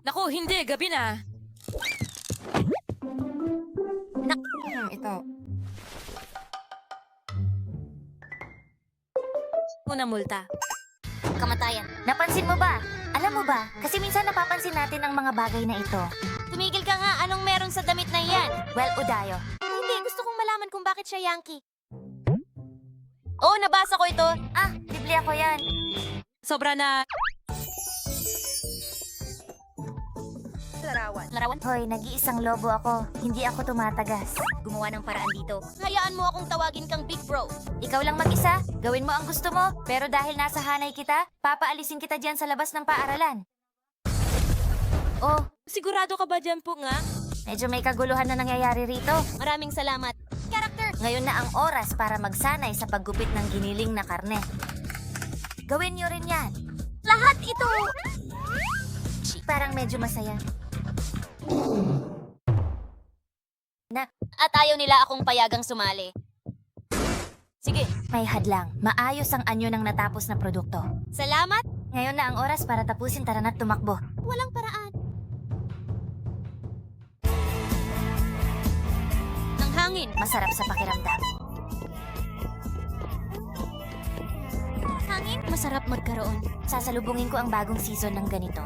Naku, hindi. Gabi na. Ito. Una multa. Kamatayan. Napansin mo ba? Alam mo ba, kasi minsan napapansin natin ang mga bagay na ito. Tumigil ka nga, anong meron sa damit na yan? Well, Udayo. Hindi, gusto kong malaman kung bakit siya Yankee. Oh, nabasa ko ito. Ah, Biblia ko yan. Sobra na... Larawan? Hoy, nag-iisang lobo ako. Hindi ako tumatagas. Gumawa ng paraan dito. Hayaan mo akong tawagin kang Big Bro. Ikaw lang mag-isa. Gawin mo ang gusto mo. Pero dahil nasa hanay kita, papaalisin kita dyan sa labas ng paaralan. Oh, Sigurado ka ba dyan po nga? medyo may kaguluhan na nangyayari rito. Maraming salamat. Character! Ngayon na ang oras para magsanay sa paggupit ng giniling na karne. Gawin niyo rin yan. Lahat ito! Parang medyo masaya. At ayaw nila akong payagang sumali. Sige. May hadlang. Maayos ang anyo ng natapos na produkto. Salamat! Ngayon na ang oras para tapusin, tara na't tumakbo. Walang paraan. Ang hangin. Masarap sa pakiramdam. Hangin? Masarap magkaroon. Sasalubungin ko ang bagong season ng ganito.